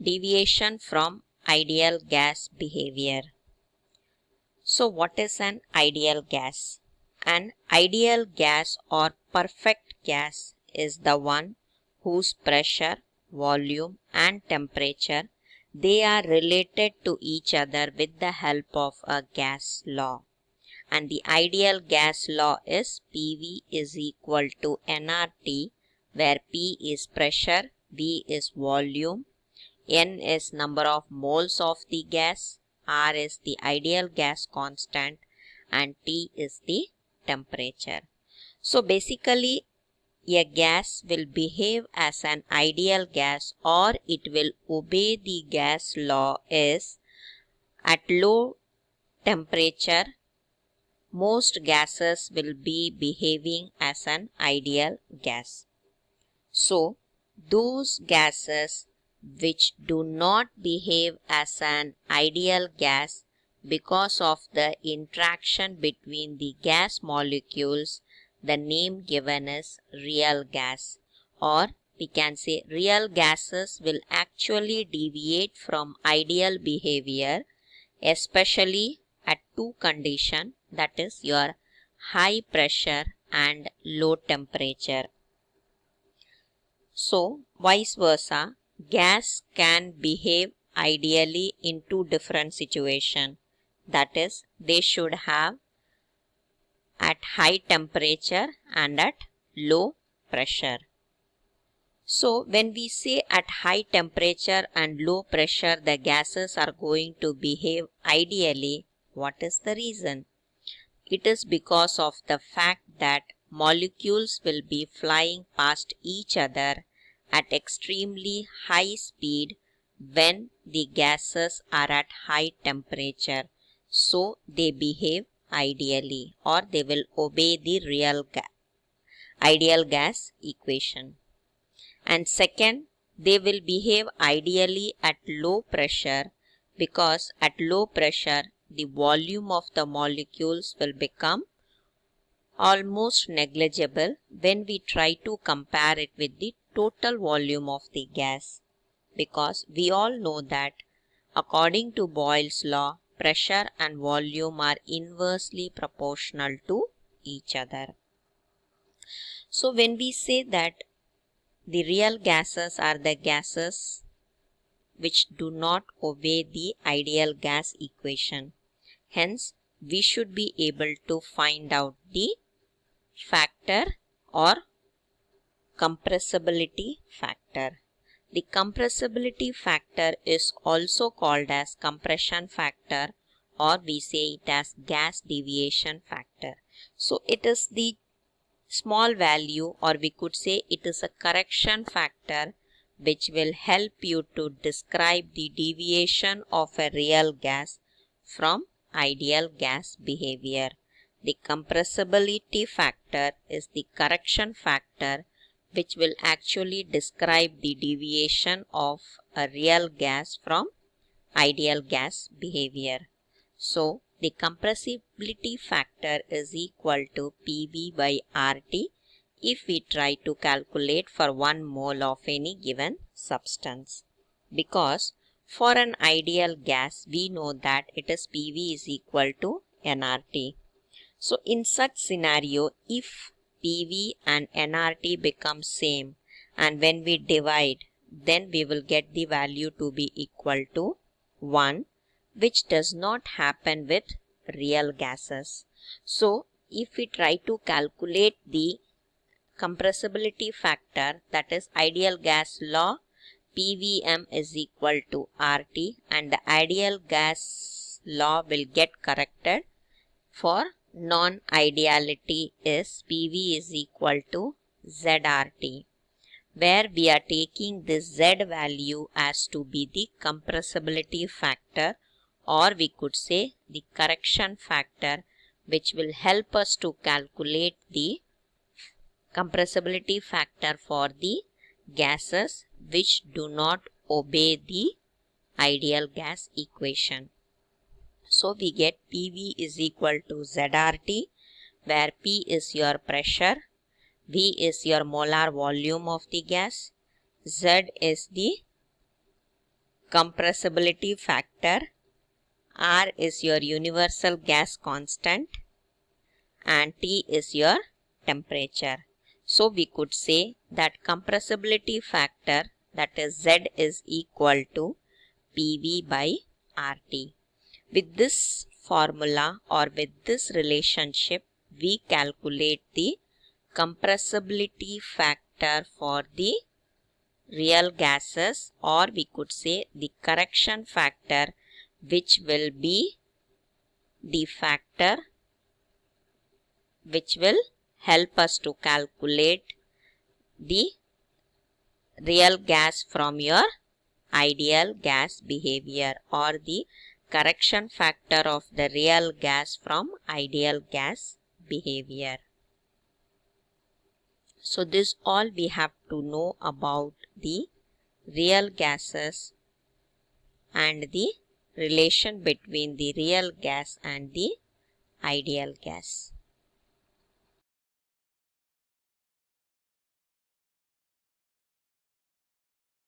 Deviation from ideal gas behavior. So what is an ideal gas? An ideal gas or perfect gas is the one whose pressure, volume and temperature they are related to each other with the help of a gas law. And the ideal gas law is PV is equal to nRT, where P is pressure, V is volume, N is number of moles of the gas, R is the ideal gas constant, and T is the temperature. So basically, a gas will behave as an ideal gas or it will obey the gas law is at low temperature most gases will be behaving as an ideal gas. So those gases which do not behave as an ideal gas because of the interaction between the gas molecules, the name given is real gas, or we can say real gases will actually deviate from ideal behavior, especially at two conditions, that is your high pressure and low temperature. So vice versa, gas can behave ideally in two different situations, that is they should have at high temperature and at low pressure. So when we say at high temperature and low pressure the gases are going to behave ideally, what is the reason? It is because of the fact that molecules will be flying past each other at extremely high speed when the gases are at high temperature. So they behave ideally or they will obey the ideal gas equation. And second, they will behave ideally at low pressure because at low pressure the volume of the molecules will become almost negligible when we try to compare it with the total volume of the gas, because we all know that according to Boyle's law, pressure and volume are inversely proportional to each other. So when we say that the real gases are the gases which do not obey the ideal gas equation, hence we should be able to find out the factor or compressibility factor. The compressibility factor is also called as compression factor, or we say it as gas deviation factor. So it is the small value, or we could say it is a correction factor which will help you to describe the deviation of a real gas from ideal gas behavior. The compressibility factor is the correction factor which will actually describe the deviation of a real gas from ideal gas behavior. So the compressibility factor is equal to PV by RT if we try to calculate for 1 mole of any given substance. Because for an ideal gas, we know that it is PV is equal to nRT. So in such scenario, if PV and nRT become same and when we divide, then we will get the value to be equal to 1, which does not happen with real gases. So if we try to calculate the compressibility factor, that is ideal gas law, PVM is equal to RT, and the ideal gas law will get corrected. For non-ideality is PV is equal to ZRT, where we are taking this Z value as to be the compressibility factor, or we could say the correction factor, which will help us to calculate the compressibility factor for the gases which do not obey the ideal gas equation. So we get PV is equal to ZRT, where P is your pressure, V is your molar volume of the gas, Z is the compressibility factor, R is your universal gas constant, and T is your temperature. So we could say that compressibility factor, that is Z, is equal to PV by RT. With this formula or with this relationship, we calculate the compressibility factor for the real gases, or we could say the correction factor, which will be the factor which will help us to calculate the real gas from your ideal gas behavior, or the correction factor of the real gas from ideal gas behavior. So this all we have to know about the real gases and the relation between the real gas and the ideal gas.